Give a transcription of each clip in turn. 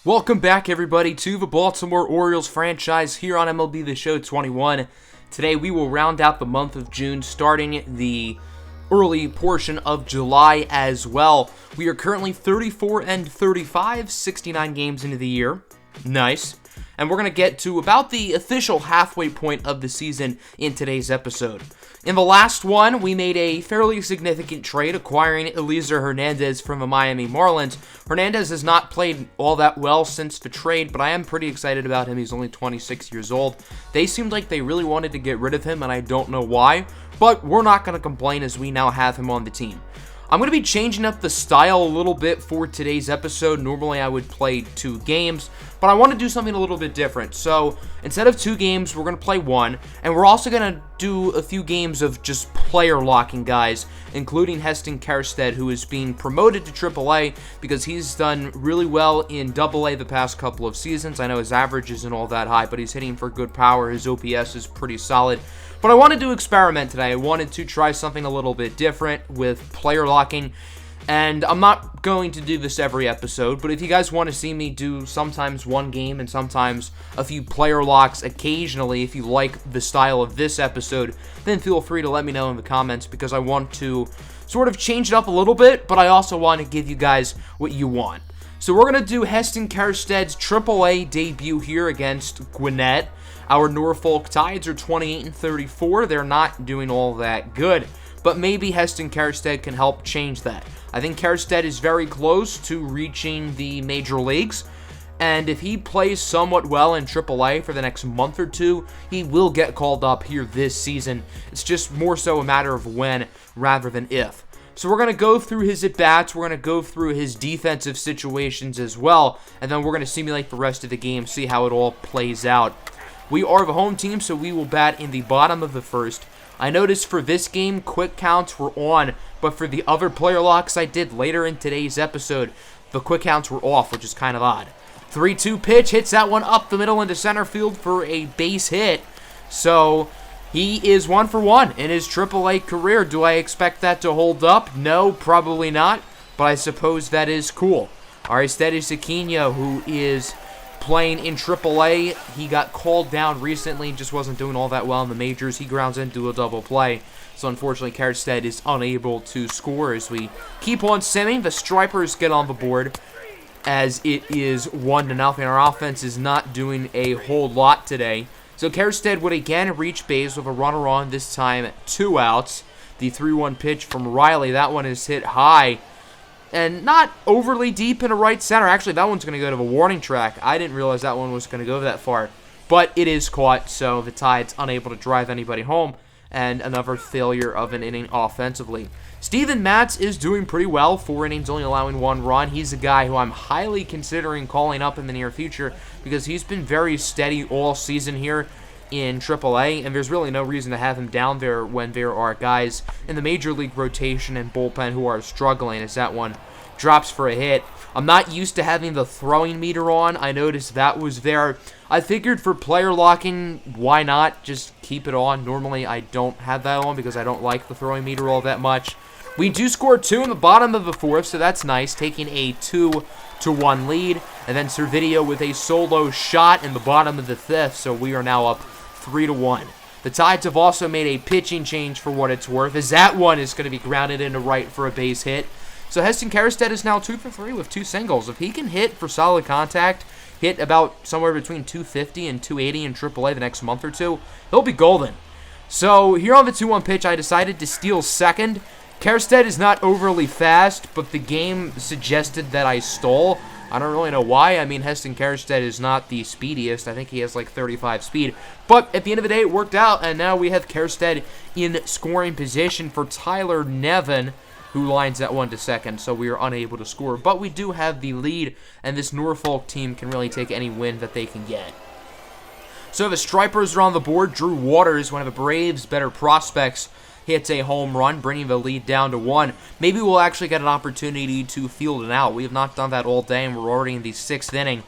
Welcome back, everybody, to the Baltimore Orioles franchise here on MLB The Show 21. Today, we will round out the month of June, starting the early portion of July as well. We are currently 34-35, 69 games into the year. Nice. And we're going to get to about the official halfway point of the season in today's episode. In the last one, we made a fairly significant trade, acquiring Eliezer Hernandez from the Miami Marlins. Hernandez has not played all that well since the trade, but I am pretty excited about him. He's only 26 years old. They seemed like they really wanted to get rid of him, and I don't know why, but we're not going to complain as we now have him on the team. I'm going to be changing up the style a little bit for today's episode. Normally, I would play 2 games, but I want to do something a little bit different. So, instead of 2 games, we're going to play 1, and we're also going to do a few games of just player locking guys, including Heston Kjerstad, who is being promoted to AAA because he's done really well in AA the past couple of seasons. I know his average isn't all that high, but he's hitting for good power. His OPS is pretty solid. But I wanted to experiment today. I wanted to try something a little bit different with player locking. And I'm not going to do this every episode, but if you guys want to see me do sometimes 1 game and sometimes a few player locks occasionally, if you like the style of this episode, then feel free to let me know in the comments, because I want to sort of change it up a little bit, but I also want to give you guys what you want. So we're going to do Heston Kjerstad's AAA debut here against Gwinnett. Our Norfolk Tides are 28-34. They're not doing all that good, but maybe Heston Kjerstad can help change that. I think Kjerstad is very close to reaching the major leagues, and if he plays somewhat well in AAA for the next month or 2, he will get called up here this season. It's just more so a matter of when rather than if. So we're going to go through his at-bats, we're going to go through his defensive situations as well, and then we're going to simulate the rest of the game, see how it all plays out. We are the home team, so we will bat in the bottom of the first. I noticed for this game, quick counts were on, but for the other player locks I did later in today's episode, the quick counts were off, which is kind of odd. 3-2 pitch, hits that one up the middle into center field for a base hit. So he is 1 for 1 in his AAA career. Do I expect that to hold up? No, probably not, but I suppose that is cool. Aristides Aquino, who is playing in AAA, he got called down recently, just wasn't doing all that well in the majors. He grounds into a double play, so unfortunately Kjerstad is unable to score as we keep on simming. The Stripers get on the board as it is 1-0. Our offense is not doing a whole lot today. So Kjerstad would again reach base with a runner on, this time 2 outs. The 3-1 pitch from Riley, that one is hit high and not overly deep into right center. Actually, that one's going to go to the warning track. I didn't realize that one was going to go that far. But it is caught, so the Tide's unable to drive anybody home. And another failure of an inning offensively. Steven Matz is doing pretty well. 4 innings, only allowing 1 run. He's a guy who I'm highly considering calling up in the near future because he's been very steady all season here in AAA, and there's really no reason to have him down there when there are guys in the major league rotation and bullpen who are struggling, as that one drops for a hit. I'm not used to having the throwing meter on. I noticed that was there. I figured for player locking, why not just keep it on? Normally I don't have that on because I don't like the throwing meter all that much. We do score 2 in the bottom of the 4th, so that's nice, taking a 2-1 lead. And then Servideo with a solo shot in the bottom of the 5th, so we are now up 3-1. The Tides have also made a pitching change for what it's worth, as that one is going to be grounded into right for a base hit. So Heston Kjerstad is now 2 for 3 with 2 singles. If he can hit for solid contact, hit about somewhere between 250 and 280 in AAA the next month or 2, he'll be golden. So here on the 2-1 pitch, I decided to steal second. Kjerstad is not overly fast, but the game suggested that I stole. I don't really know why. I mean, Heston Kjerstad is not the speediest. I think he has like 35 speed. But at the end of the day, it worked out, and now we have Kjerstad in scoring position for Tyler Nevin, who lines that one to second, so we are unable to score. But we do have the lead, and this Norfolk team can really take any win that they can get. So the Stripers are on the board. Drew Waters, one of the Braves' better prospects, hits a home run, bringing the lead down to 1. Maybe we'll actually get an opportunity to field an out. We have not done that all day, and we're already in the 6th inning.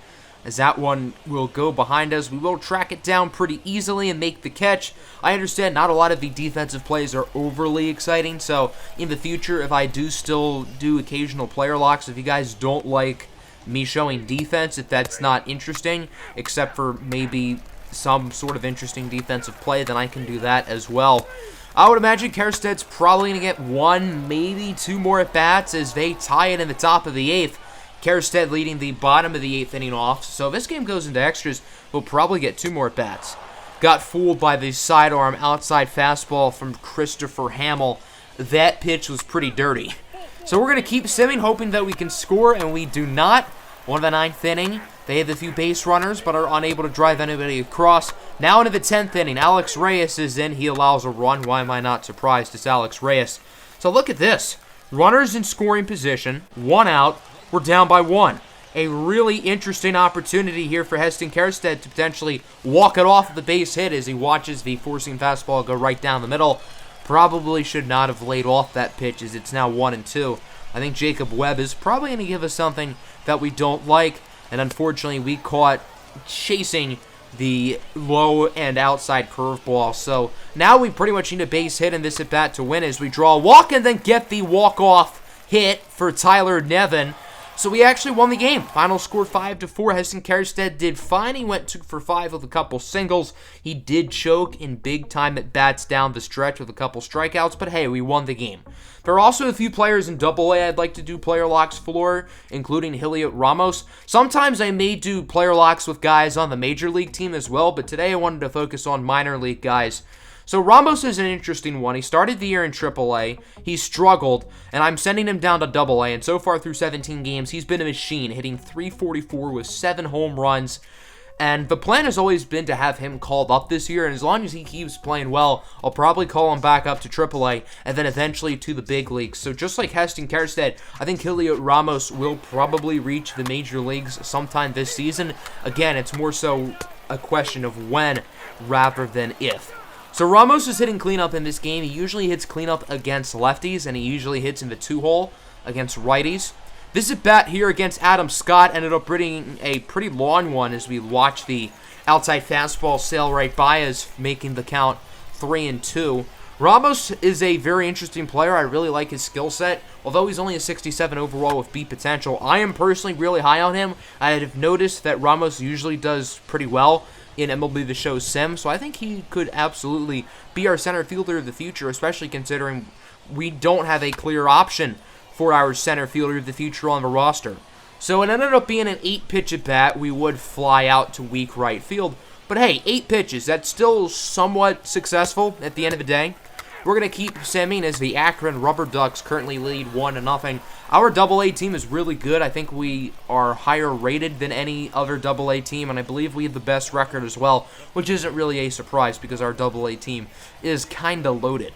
As that one will go behind us, we will track it down pretty easily and make the catch. I understand not a lot of the defensive plays are overly exciting, so in the future, if I do still do occasional player locks, if you guys don't like me showing defense if that's not interesting, except for maybe some sort of interesting defensive play, then I can do that as well. I would imagine Kjerstad's probably going to get one, maybe two more at-bats as they tie it in the top of the 8th. Kjerstad leading the bottom of the 8th inning off. So if this game goes into extras, we'll probably get two more at-bats. Got fooled by the sidearm outside fastball from Christopher Hamill. That pitch was pretty dirty. So we're going to keep simming, hoping that we can score, and we do not. One of the 9th inning. They have a few base runners, but are unable to drive anybody across. Now into the 10th inning. Alex Reyes is in. He allows a run. Why am I not surprised? It's Alex Reyes. So look at this. Runners in scoring position. 1 out. We're down by 1. A really interesting opportunity here for Heston Kjerstad to potentially walk it off of the base hit as he watches the forcing fastball go right down the middle. Probably should not have laid off that pitch as it's now 1-2. I think Jacob Webb is probably going to give us something that we don't like. And unfortunately, we caught chasing the low and outside curveball. So now we pretty much need a base hit in this at-bat to win as we draw a walk and then get the walk-off hit for Tyler Nevin. So we actually won the game. Final score 5-4. Heston Kjerstad did fine. He went 2 for 5 with a couple singles. He did choke in big-time at-bats down the stretch with a couple strikeouts. But hey, we won the game. There are also a few players in AA I'd like to do player locks for, including Helio Ramos. Sometimes I may do player locks with guys on the major league team as well, but today I wanted to focus on minor league guys. So Ramos is an interesting one. He started the year in AAA. He struggled, and I'm sending him down to AA. And so far through 17 games, he's been a machine, hitting .344 with 7 home runs. And the plan has always been to have him called up this year, and as long as he keeps playing well, I'll probably call him back up to AAA and then eventually to the big leagues. So just like Heston Kjerstad, I think Helio Ramos will probably reach the major leagues sometime this season. Again, it's more so a question of when rather than if. So Ramos is hitting cleanup in this game. He usually hits cleanup against lefties, and he usually hits in the 2-hole against righties. This at-bat here against Adam Scott ended up bringing a pretty long one as we watch the outside fastball sail right by us, making the count 3-2. Ramos is a very interesting player. I really like his skill set. Although he's only a 67 overall with B potential, I am personally really high on him. I have noticed that Ramos usually does pretty well in MLB The Show Sim, so I think he could absolutely be our center fielder of the future, especially considering we don't have a clear option for our center fielder of the future on the roster. So it ended up being an 8-pitch at-bat. We would fly out to weak right field, but hey, 8 pitches, that's still somewhat successful at the end of the day. We're going to keep simming as the Akron Rubber Ducks currently lead 1-0. Our AA team is really good. I think we are higher rated than any other AA team, and I believe we have the best record as well, which isn't really a surprise because our AA team is kind of loaded.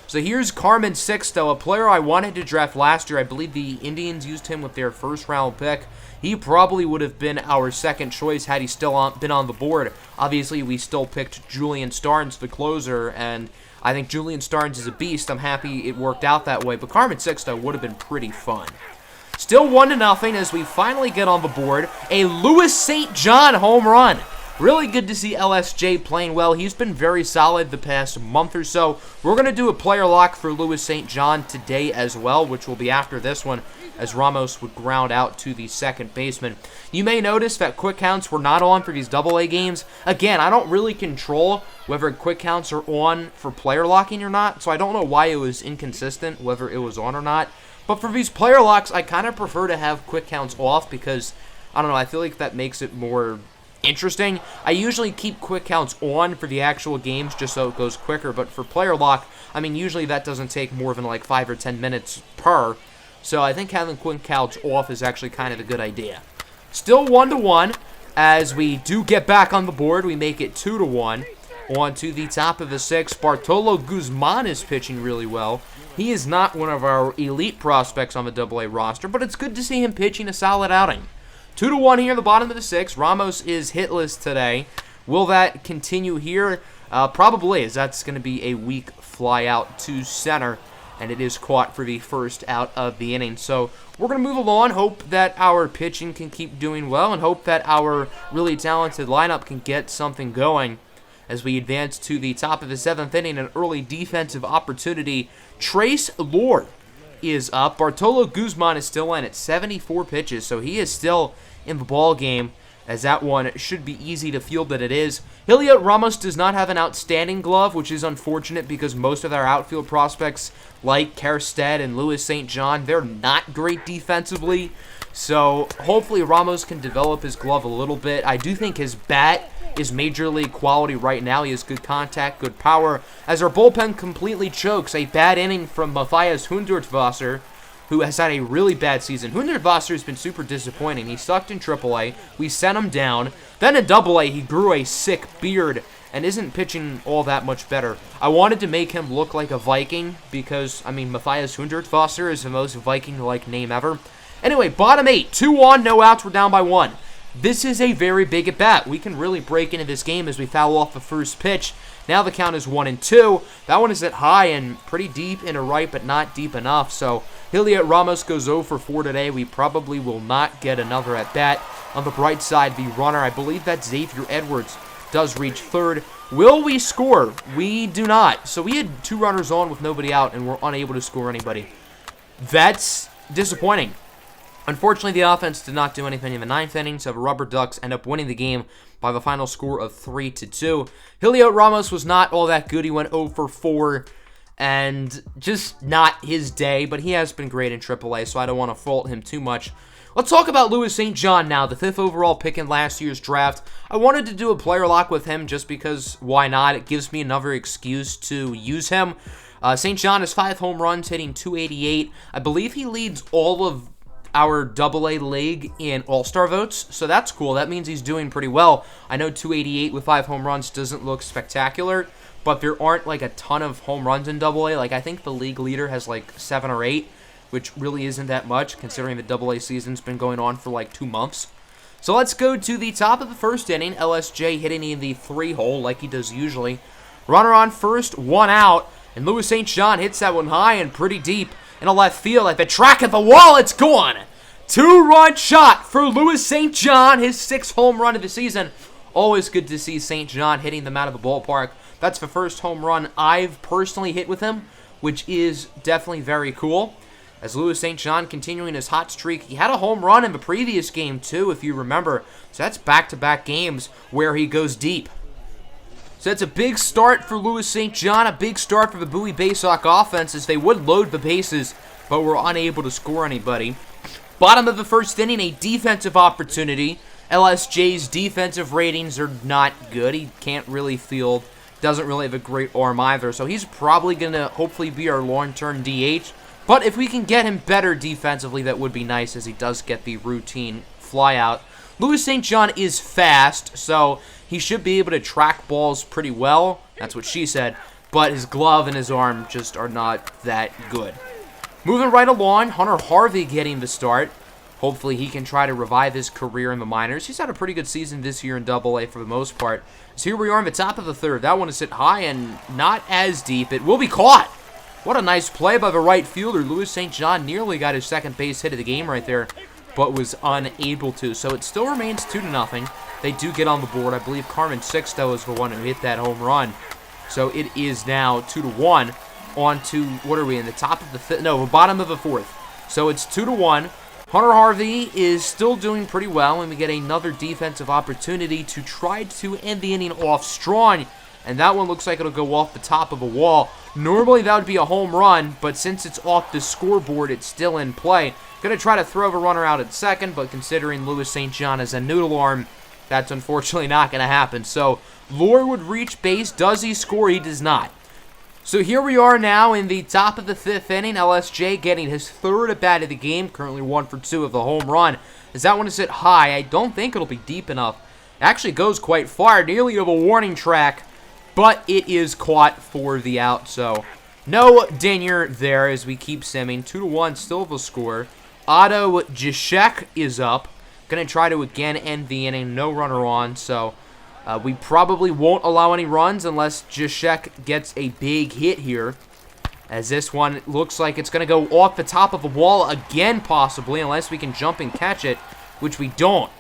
So here's Carmen Sixto, a player I wanted to draft last year. I believe the Indians used him with their first-round pick. He probably would have been our second choice had he still been on the board. Obviously, we still picked Julian Starnes, the closer, and I think Julian Starnes is a beast. I'm happy it worked out that way, but Carmen Sixto would have been pretty fun. Still 1-0 as we finally get on the board. A Louis St. John home run. Really good to see LSJ playing well. He's been very solid the past month or so. We're going to do a player lock for Louis St. John today as well, which will be after this one, as Ramos would ground out to the second baseman. You may notice that quick counts were not on for these AA games. Again, I don't really control whether quick counts are on for player locking or not, so I don't know why it was inconsistent, whether it was on or not. But for these player locks, I kind of prefer to have quick counts off because, I don't know, I feel like that makes it more interesting. I usually keep quick counts on for the actual games just so it goes quicker, but for player lock, I mean, usually that doesn't take more than like 5 or 10 minutes per, so I think having quick counts off is actually kind of a good idea. Still 1-1 as we do get back on the board. We make it 2-1. On to the top of the 6th. Bartolo Guzman is pitching really well. He is not one of our elite prospects on the AA roster, but it's good to see him pitching a solid outing. 2-1 here in the bottom of the 6th. Ramos is hitless today. Will that continue here? Probably, as that's going to be a weak fly out to center, and it is caught for the first out of the inning. So we're going to move along, hope that our pitching can keep doing well, and hope that our really talented lineup can get something going. As we advance to the top of the 7th inning, an early defensive opportunity. Trace Lord is up. Bartolo Guzman is still in at 74 pitches, so he is still in the ball game, as that one should be easy to field that it is. Helio Ramos does not have an outstanding glove, which is unfortunate because most of our outfield prospects, like Kjerstad and Louis St. John, they're not great defensively. So hopefully Ramos can develop his glove a little bit. I do think his bat is major league quality right now. He has good contact, good power. As our bullpen completely chokes, a bad inning from Matthias Hundertwasser, who has had a really bad season. Hundertwasser has been super disappointing. He sucked in AAA. We sent him down. Then in AA, he grew a sick beard and isn't pitching all that much better. I wanted to make him look like a Viking because, I mean, Matthias Hundertwasser is the most Viking-like name ever. Anyway, bottom 8, 2 on, no outs, we're down by 1. This is a very big at-bat. We can really break into this game as we foul off the first pitch. Now the count is 1-2. That one is at high and pretty deep into right, but not deep enough. So Helio Ramos goes 0 for 4 today. We probably will not get another at-bat. On the bright side, the runner, I believe that's Xavier Edwards, does reach third. Will we score? We do not. So we had 2 runners on with nobody out, and we're unable to score anybody. That's disappointing. Unfortunately, the offense did not do anything in the 9th inning, so the Rubber Ducks end up winning the game by the final score of 3-2. Helio Ramos was not all that good. He went 0 for 4, and just not his day, but he has been great in AAA, so I don't want to fault him too much. Let's talk about Louis St. John now, the 5th overall pick in last year's draft. I wanted to do a player lock with him just because, why not? It gives me another excuse to use him. St. John has 5 home runs, hitting .288. I believe he leads all of our AA league in All-Star votes, so that's cool. That means he's doing pretty well. I know .288 with 5 home runs doesn't look spectacular, but there aren't like a ton of home runs in AA. Like I think the league leader has like 7 or 8, which really isn't that much considering the AA season's been going on for like 2 months. So let's go to the top of the first inning. LSJ hitting in the 3-hole like he does usually. Runner on first, 1 out, and Louis St. John hits that one high and pretty deep in a left field. At the track of the wall, it's gone. 2-run shot for Louis St. John, his 6th home run of the season. Always good to see St. John hitting them out of the ballpark. That's the first home run I've personally hit with him, which is definitely very cool. As Louis St. John continuing his hot streak, he had a home run in the previous game too, if you remember. So that's back-to-back games where he goes deep. So that's a big start for Louis St. John, a big start for the Bowie Baysock offense as they would load the bases, but were unable to score anybody. Bottom of the first inning, a defensive opportunity. LSJ's defensive ratings are not good. He can't really field, doesn't really have a great arm either, so he's probably going to hopefully be our long-term DH. But if we can get him better defensively, that would be nice as he does get the routine flyout. Louis St. John is fast, so he should be able to track balls pretty well. That's what she said. But his glove and his arm just are not that good. Moving right along, Hunter Harvey getting the start. Hopefully he can try to revive his career in the minors. He's had a pretty good season this year in AA for the most part. So here we are in the top of the 3rd. That one is hit high and not as deep. It will be caught. What a nice play by the right fielder. Louis St. John nearly got his 2nd base hit of the game right there, but was unable to. So it still remains 2-0. They do get on the board. I believe Carmen Sixto is the one who hit that home run. So it is now 2-1 on to, what are we, in the top of the 5th? No, the bottom of the 4th. So it's 2-1. Hunter Harvey is still doing pretty well, and we get another defensive opportunity to try to end the inning off strong. And that one looks like it'll go off the top of a wall. Normally that would be a home run, but since it's off the scoreboard, it's still in play. Going to try to throw the runner out at second, but considering Louis St. John is a noodle arm, that's unfortunately not going to happen. So Lore would reach base. Does he score? He does not. So here we are now in the top of the 5th inning. LSJ getting his 3rd at-bat of the game, currently 1 for 2 of the home run. As that one is hit high, I don't think it'll be deep enough. It actually goes quite far, nearly to the warning track, but it is caught for the out. So no dinger there as we keep simming. 2-1, still the score. Otto Jashek is up. Going to try to again end the inning. No runner on, so we probably won't allow any runs unless Jashek gets a big hit here. As this one looks like it's going to go off the top of a wall again, possibly, unless we can jump and catch it, which we don't.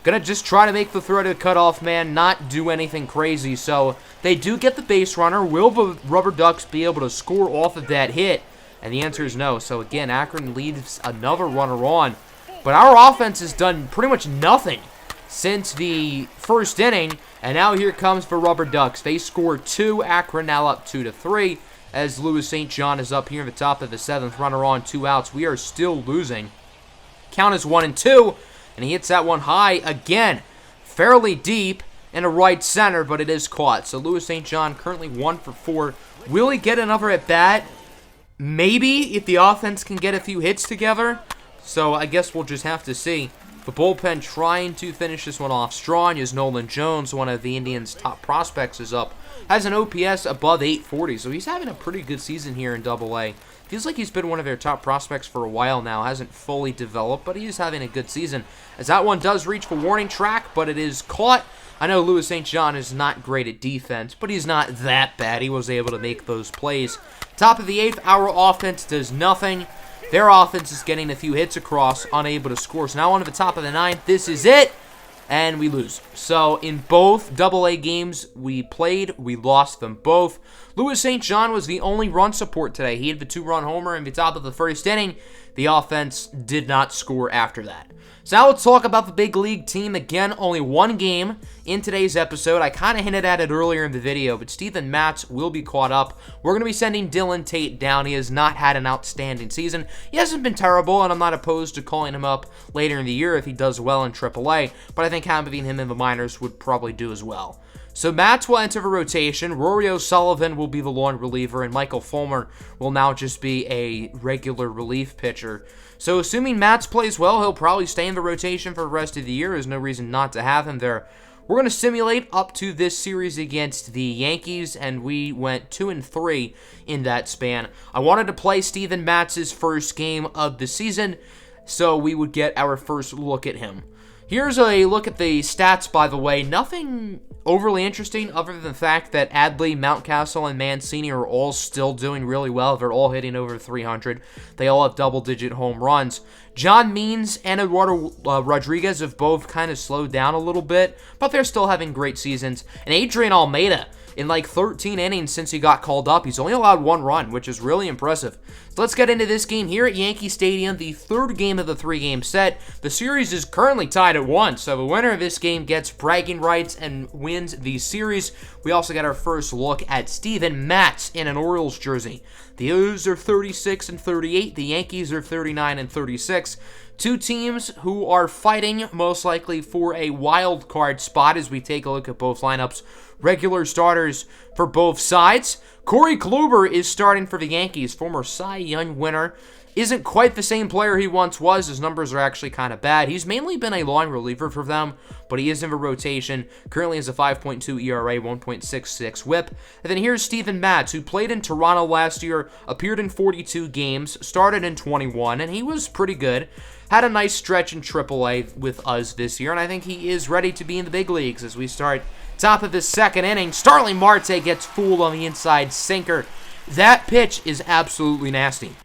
Going to just try to make the throw to the cutoff man, not do anything crazy. So they do get the base runner. Will the Rubber Ducks be able to score off of that hit? And the answer is no. So again, Akron leaves another runner on. But our offense has done pretty much nothing since the first inning. And now here comes the Rubber Ducks. They score 2. Akron now up 2-3. As Louis St. John is up here in the top of the 7th. Runner on, 2 outs. We are still losing. Count is 1-2. And he hits that one high again. Fairly deep in a right center, but it is caught. So Louis St. John currently 1 for 4. Will he get another at bat? Maybe, if the offense can get a few hits together. So I guess we'll just have to see. The bullpen trying to finish this one off strong as Nolan Jones, one of the Indians' top prospects, is up. Has an OPS above 840, so he's having a pretty good season here in Double-A. Feels like he's been one of their top prospects for a while now. Hasn't fully developed, but he is having a good season. As that one does reach the warning track, but it is caught. I know Louis St. John is not great at defense, but he's not that bad. He was able to make those plays. Top of the 8th, our offense does nothing. Their offense is getting a few hits across, unable to score. So now on to the top of the 9th. This is it, and we lose. So in both Double-A games we played, we lost them both. Louis St. John was the only run support today. He had the 2-run homer in the top of the first inning. The offense did not score after that. So now let's talk about the big league team. Again, only one game in today's episode. I kind of hinted at it earlier in the video, but Steven Matz will be caught up. We're going to be sending Dylan Tate down. He has not had an outstanding season. He hasn't been terrible, and I'm not opposed to calling him up later in the year if he does well in AAA, but I think having him in the minors would probably do as well. So Matz will enter the rotation. Rory O'Sullivan will be the lone reliever, and Michael Fulmer will now just be a regular relief pitcher. So assuming Matz plays well, he'll probably stay in the rotation for the rest of the year. There's no reason not to have him there. We're going to simulate up to this series against the Yankees, and we went 2-3 in that span. I wanted to play Steven Matz's first game of the season, so we would get our first look at him. Here's a look at the stats, by the way. Nothing overly interesting other than the fact that Adley, Mountcastle, and Mancini are all still doing really well. They're all hitting over 300. They all have double-digit home runs. John Means and Eduardo Rodriguez have both kind of slowed down a little bit, but they're still having great seasons. And Adrian Almeida, in like 13 innings since he got called up, he's only allowed 1 run, which is really impressive. So let's get into this game here at Yankee Stadium, the third game of the 3-game set. The series is currently tied at 1, so the winner of this game gets bragging rights and wins the series. We also get our first look at Steven Matz in an Orioles jersey. The O's are 36-38, the Yankees are 39-36. Two teams who are fighting most likely for a wild card spot as we take a look at both lineups. Regular starters for both sides. Corey Kluber is starting for the Yankees, former Cy Young winner. Isn't quite the same player he once was. His numbers are actually kind of bad. He's mainly been a long reliever for them, but he is in the rotation. Currently has a 5.2 ERA, 1.66 whip. And then here's Steven Matz, who played in Toronto last year, appeared in 42 games, started in 21, and he was pretty good. Had a nice stretch in AAA with us this year, and I think he is ready to be in the big leagues as we start top of this second inning. Starling Marte gets fooled on the inside sinker. That pitch is absolutely nasty.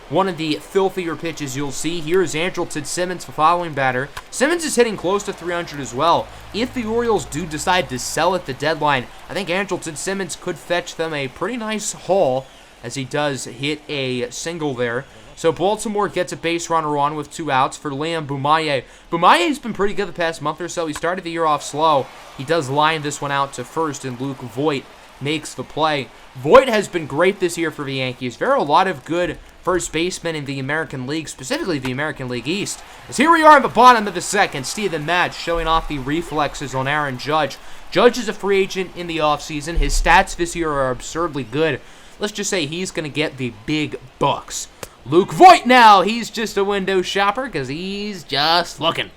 One of the filthier pitches you'll see. Here is Andrelton Simmons, the following batter. Simmons is hitting close to 300 as well. If the Orioles do decide to sell at the deadline, I think Andrelton Simmons could fetch them a pretty nice haul as he does hit a single there. So Baltimore gets a base runner on with 2 outs for Liam Bumaye. Bumaye's been pretty good the past month or so. He started the year off slow. He does line this one out to first, and Luke Voit makes the play. Voit has been great this year for the Yankees. There are a lot of good first basemen in the American League, specifically the American League East. As here we are at the bottom of the second, Steven Matz showing off the reflexes on Aaron Judge. Judge is a free agent in the offseason. His stats this year are absurdly good. Let's just say he's going to get the big bucks. Luke Voit now, he's just a window shopper because he's just looking.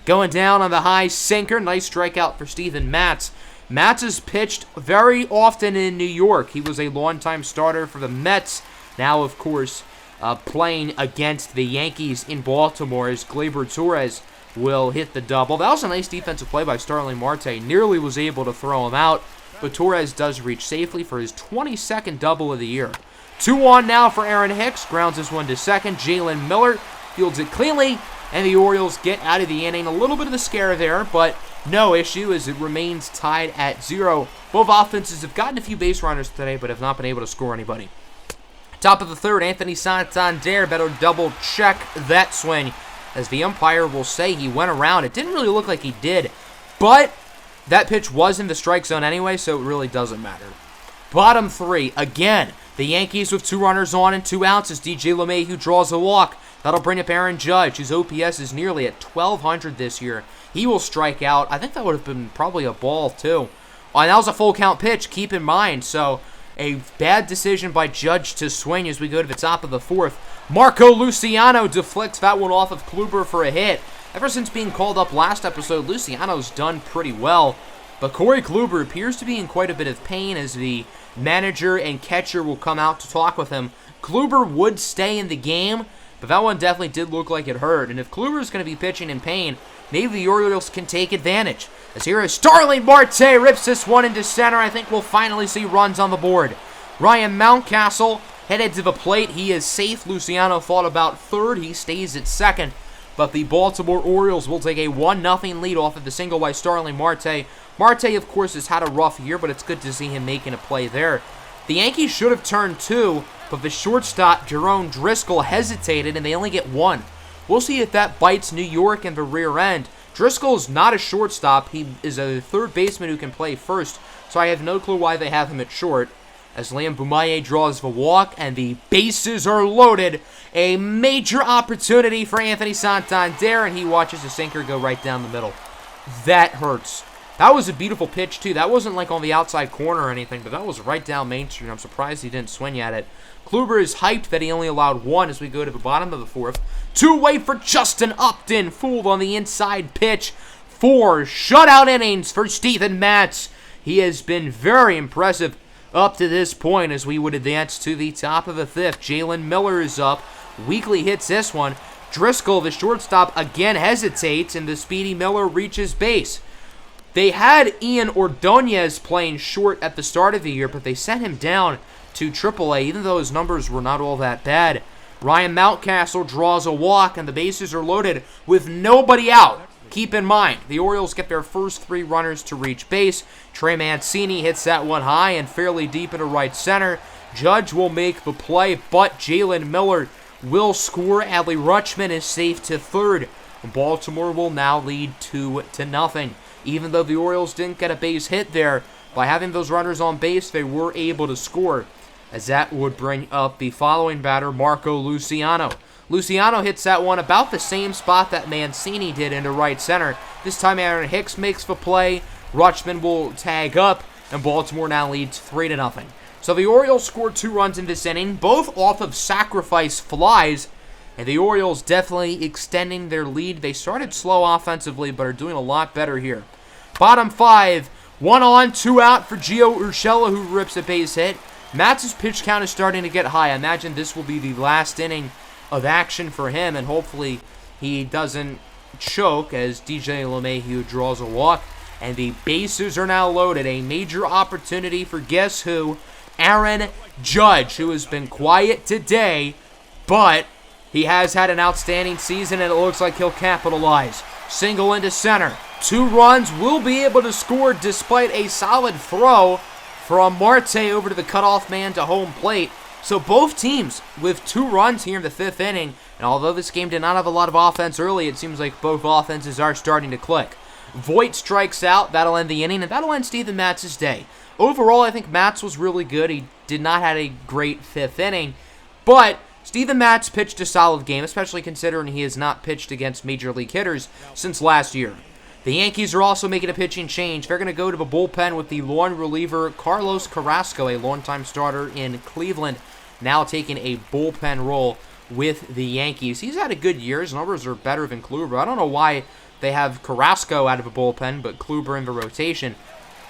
Going down on the high sinker, nice strikeout for Steven Matz. Matz has pitched very often in New York. He was a longtime starter for the Mets. Now, of course, playing against the Yankees in Baltimore as Gleyber Torres will hit the double. That was a nice defensive play by Starling Marte. Nearly was able to throw him out, but Torres does reach safely for his 22nd double of the year. 2 on now for Aaron Hicks. Grounds this one to second. Jalen Miller fields it cleanly, and the Orioles get out of the inning. A little bit of a scare there, but no issue as it remains tied at 0. Both offenses have gotten a few base runners today, but have not been able to score anybody. Top of the third, Anthony Santander better double check that swing, as the umpire will say he went around. It didn't really look like he did, but that pitch was in the strike zone anyway, so it really doesn't matter. Bottom three, again, the Yankees with 2 runners on and 2 outs as DJ LeMahieu draws a walk. That'll bring up Aaron Judge, whose OPS is nearly at 1,200 this year. He will strike out. I think that would have been probably a ball, too. And that was a full count pitch, keep in mind. So, a bad decision by Judge to swing as we go to the top of the fourth. Marco Luciano deflects that one off of Kluber for a hit. Ever since being called up last episode, Luciano's done pretty well. But Corey Kluber appears to be in quite a bit of pain as the manager and catcher will come out to talk with him. Kluber would stay in the game, but that one definitely did look like it hurt. And if Kluber is going to be pitching in pain, maybe the Orioles can take advantage. As here is Starling Marte rips this one into center. I think we'll finally see runs on the board. Ryan Mountcastle headed to the plate. He is safe. Luciano fought about third. He stays at second. But the Baltimore Orioles will take a 1-0 lead off of the single by Starling Marte. Marte, of course, has had a rough year, but it's good to see him making a play there. The Yankees should have turned 2, but the shortstop, Jerome Driscoll, hesitated, and they only get 1. We'll see if that bites New York in the rear end. Driscoll is not a shortstop. He is a third baseman who can play first, so I have no clue why they have him at short. As Liam Bumaye draws the walk, and the bases are loaded. A major opportunity for Anthony Santander, and he watches the sinker go right down the middle. That hurts. That was a beautiful pitch, too. That wasn't like on the outside corner or anything, but that was right down Main Street. I'm surprised he didn't swing at it. Kluber is hyped that he only allowed 1 as we go to the bottom of the fourth. 2-way for Justin Upton. Fooled on the inside pitch. 4 shutout innings for Steven Matz. He has been very impressive up to this point as we would advance to the top of the 5th. Jalen Miller is up. Weekly hits this one. Driscoll, the shortstop, again hesitates, and the speedy Miller reaches base. They had Ian Ordonez playing short at the start of the year, but they sent him down to AAA, even though his numbers were not all that bad. Ryan Mountcastle draws a walk, and the bases are loaded with nobody out. Keep in mind, the Orioles get their first 3 runners to reach base. Trey Mancini hits that one high and fairly deep into right center. Judge will make the play, but Jalen Miller will score. Adley Rutschman is safe to third. Baltimore will now lead 2-0. Even though the Orioles didn't get a base hit there, by having those runners on base, they were able to score. As that would bring up the following batter, Marco Luciano. Luciano hits that one about the same spot that Mancini did into right center. This time Aaron Hicks makes the play. Rutschman will tag up, and Baltimore now leads 3-0. So the Orioles scored 2 runs in this inning, both off of sacrifice flies, and the Orioles definitely extending their lead. They started slow offensively, but are doing a lot better here. Bottom 5, 1 on, 2 out for Gio Urshela, who rips a base hit. Matz's pitch count is starting to get high. I imagine this will be the last inning of action for him, and hopefully he doesn't choke as DJ LeMahieu draws a walk. And the bases are now loaded. A major opportunity for guess who? Aaron Judge, who has been quiet today, but he has had an outstanding season, and it looks like he'll capitalize. Single into center. 2 runs, will be able to score despite a solid throw from Marte over to the cutoff man to home plate. So both teams with 2 runs here in the 5th inning, and although this game did not have a lot of offense early, it seems like both offenses are starting to click. Voit strikes out, that'll end the inning, and that'll end Steven Matz's day. Overall, I think Matz was really good. He did not have a great 5th inning, but Steven Matz pitched a solid game, especially considering he has not pitched against major league hitters since last year. The Yankees are also making a pitching change. They're going to go to the bullpen with the lone reliever Carlos Carrasco, a longtime starter in Cleveland, now taking a bullpen role with the Yankees. He's had a good year. His numbers are better than Kluber. I don't know why they have Carrasco out of the bullpen, but Kluber in the rotation.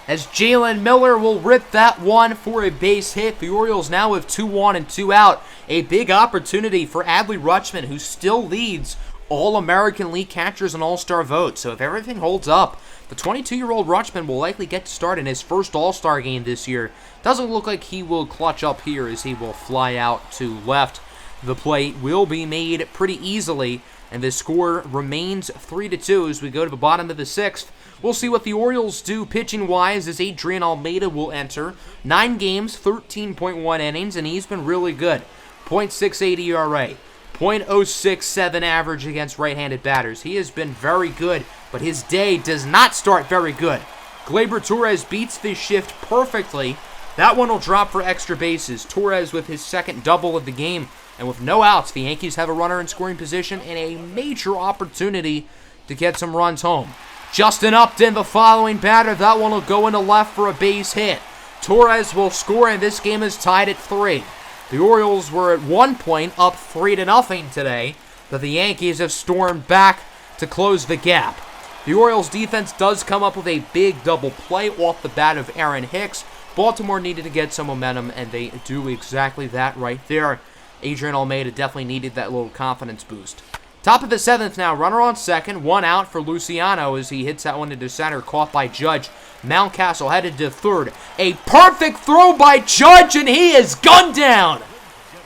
As Jalen Miller will rip that one for a base hit. The Orioles now with 2 on and 2 out. A big opportunity for Adley Rutschman, who still leads All-American League catchers and All-Star votes. So if everything holds up, the 22-year-old Rutschman will likely get to start in his first All-Star game this year. Doesn't look like he will clutch up here as he will fly out to left. the play will be made pretty easily, and the score remains 3-2 as we go to the bottom of the 6th. We'll see what the Orioles do pitching-wise as Adrian Almeida will enter. 9 games, 13.1 innings, and he's been really good. .68 ERA, .067 average against right-handed batters. He has been very good, but his day does not start very good. Gleyber Torres beats this shift perfectly. That one will drop for extra bases. Torres with his second double of the game, and with no outs, the Yankees have a runner in scoring position and a major opportunity to get some runs home. Justin Upton, the following batter. That one will go into left for a base hit. Torres will score, and this game is tied at 3. The Orioles were at one point up 3-0 today, but the Yankees have stormed back to close the gap. The Orioles defense does come up with a big double play off the bat of Aaron Hicks. Baltimore needed to get some momentum, and they do exactly that right there. Adrian Almeida definitely needed that little confidence boost. Top of the 7th now, runner on second, 1 out for Luciano as he hits that one into center, caught by Judge. Mountcastle headed to third. A perfect throw by Judge, and he is gunned down.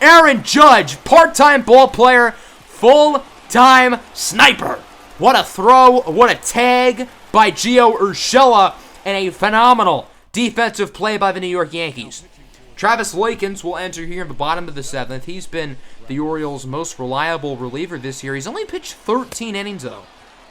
Aaron Judge, part-time ball player, full-time sniper. What a throw, what a tag by Gio Urshela, and a phenomenal defensive play by the New York Yankees. Travis Lakins will enter here in the bottom of the 7th. He's been the Orioles' most reliable reliever this year. He's only pitched 13 innings, though,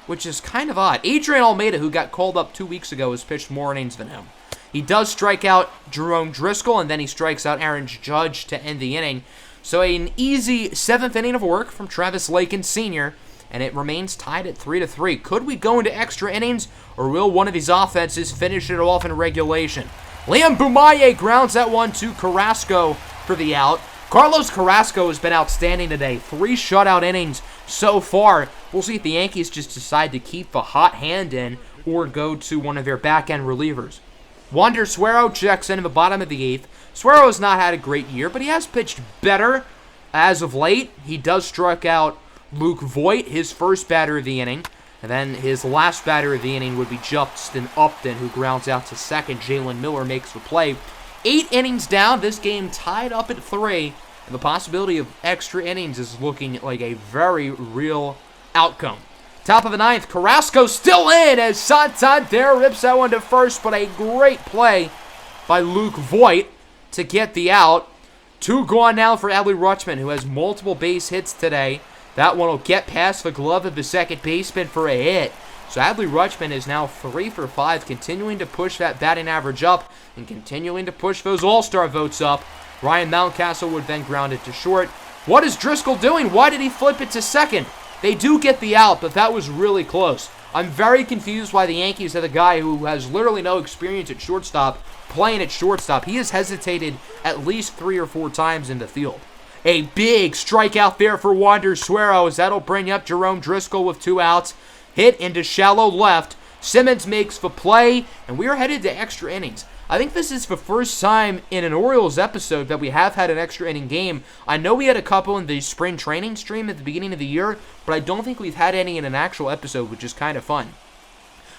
which is kind of odd. Adrian Almeida, who got called up 2 weeks ago, has pitched more innings than him. He does strike out Jerome Driscoll, and then he strikes out Aaron Judge to end the inning. So an easy 7th inning of work from Travis Lakins Sr., and it remains tied at 3-3. Could we go into extra innings, or will one of these offenses finish it off in regulation? Liam Bumaye grounds that one to Carrasco for the out. Carlos Carrasco has been outstanding today. 3 shutout innings so far. We'll see if the Yankees just decide to keep the hot hand in or go to one of their back-end relievers. Wander Suero checks in the bottom of the 8th. Suero has not had a great year, but he has pitched better as of late. He does strike out Luke Voit, his first batter of the inning. And then his last batter of the inning would be Justin Upton, who grounds out to second. Jalen Miller makes the play. 8 innings down, this game tied up at 3. And the possibility of extra innings is looking like a very real outcome. Top of the 9th, Carrasco still in as Santander rips that one to first, but a great play by Luke Voit to get the out. 2 gone now for Adley Rutschman, who has multiple base hits today. That one will get past the glove of the second baseman for a hit. So Adley Rutschman is now 3 for 5, continuing to push that batting average up and continuing to push those all-star votes up. Ryan Mountcastle would then ground it to short. What is Driscoll doing? Why did he flip it to second? They do get the out, but that was really close. I'm very confused why the Yankees have a guy who has literally no experience at shortstop playing at shortstop. He has hesitated at least 3 or 4 times in the field. A big strikeout there for Wander Suero as that'll bring up Jerome Driscoll with 2 outs. Hit into shallow left. Simmons makes the play, and we are headed to extra innings. I think this is the first time in an Orioles episode that we have had an extra inning game. I know we had a couple in the spring training stream at the beginning of the year, but I don't think we've had any in an actual episode, which is kind of fun.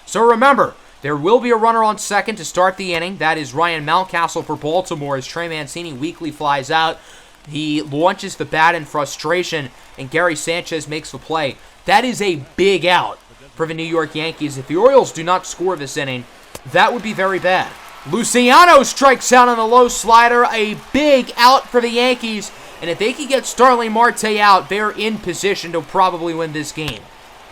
So remember, there will be a runner on second to start the inning. That is Ryan Mountcastle for Baltimore as Trey Mancini weakly flies out. He launches the bat in frustration, and Gary Sanchez makes the play. That is a big out for the New York Yankees. If the Orioles do not score this inning, that would be very bad. Luciano strikes out on the low slider. A big out for the Yankees. And if they can get Starling Marte out, they're in position to probably win this game.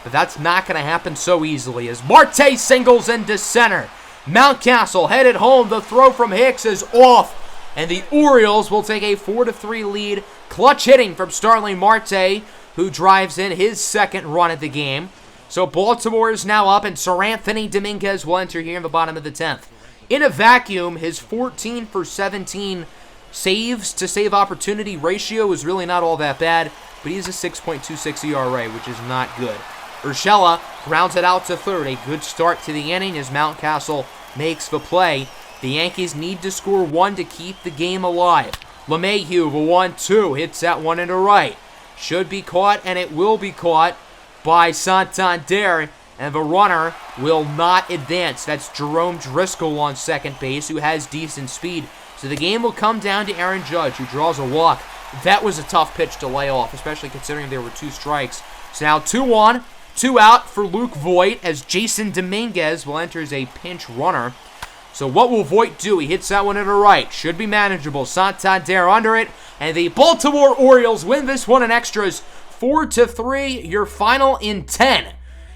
But that's not going to happen so easily as Marte singles into center. Mountcastle headed home. The throw from Hicks is off. And the Orioles will take a 4-3 lead. Clutch hitting from Starling Marte, who drives in his second run at the game. So Baltimore is now up, and Sir Anthony Dominguez will enter here in the bottom of the 10th. In a vacuum, his 14 for 17 saves to save opportunity ratio is really not all that bad, but he has a 6.26 ERA, which is not good. Urshela grounds it out to third. A good start to the inning as Mountcastle makes the play. The Yankees need to score 1 to keep the game alive. LeMahieu, the 1-2, hits that one into right. Should be caught, and it will be caught by Santander, and the runner will not advance. That's Jerome Driscoll on second base, who has decent speed. So the game will come down to Aaron Judge, who draws a walk. that was a tough pitch to lay off, especially considering there were 2 strikes. So now 2 on, 2 out for Luke Voit as Jason Dominguez will enter as a pinch runner. So what will Voit do? He hits that one to the right. Should be manageable. Santander under it. And the Baltimore Orioles win this one in extras 4-3. Your final in 10.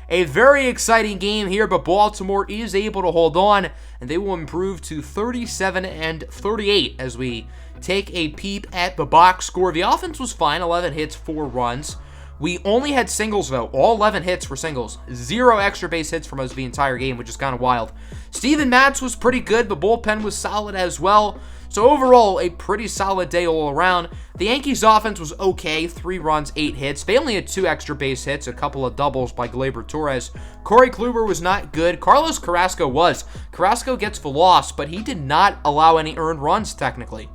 A very exciting game here, but Baltimore is able to hold on, and they will improve to 37-38 as we take a peep at the box score. The offense was fine, 11 hits, 4 runs. We only had singles, though. All 11 hits were singles. 0 extra base hits for most of the entire game, which is kind of wild. Steven Matz was pretty good. The bullpen was solid as well. So overall, a pretty solid day all around. The Yankees' offense was okay. 3 runs, 8 hits. They only had 2 extra base hits, a couple of doubles by Gleyber Torres. Corey Kluber was not good. Carlos Carrasco was. Carrasco gets the loss, but he did not allow any earned runs, technically.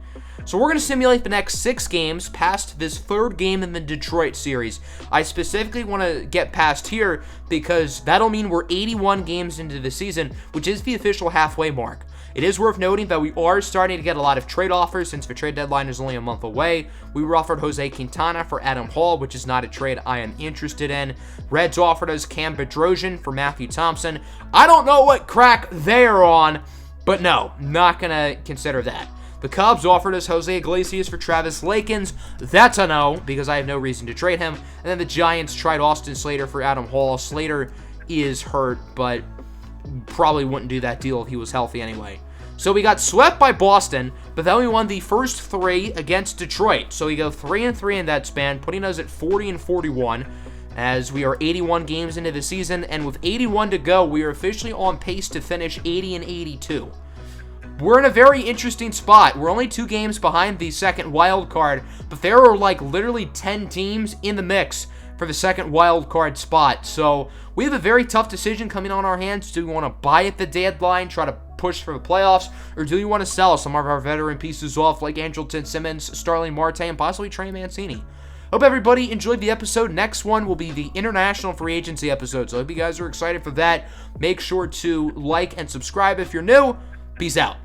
So we're going to simulate the next 6 games past this 3rd game in the Detroit series. I specifically want to get past here because that'll mean we're 81 games into the season, which is the official halfway mark. It is worth noting that we are starting to get a lot of trade offers since the trade deadline is only a month away. We were offered Jose Quintana for Adam Hall, which is not a trade I am interested in. Reds offered us Cam Bedrosian for Matthew Thompson. I don't know what crack they're on, but no, not going to consider that. The Cubs offered us Jose Iglesias for Travis Lakins. That's a no, because I have no reason to trade him. And then the Giants tried Austin Slater for Adam Hall. Slater is hurt, but probably wouldn't do that deal if he was healthy anyway. So we got swept by Boston, but then we won the first 3 against Detroit. So we go 3-3 in that span, putting us at 40-41 as we are 81 games into the season. And with 81 to go, we are officially on pace to finish 80-82. We're in a very interesting spot. We're only 2 games behind the second wild card, but there are like literally 10 teams in the mix for the second wild card spot. So we have a very tough decision coming on our hands. Do we want to buy at the deadline, try to push for the playoffs, or do we want to sell some of our veteran pieces off like Andrelton Simmons, Starling Marte, and possibly Trey Mancini? Hope everybody enjoyed the episode. Next one will be the international free agency episode, so I hope you guys are excited for that. Make sure to like and subscribe if you're new. Peace out.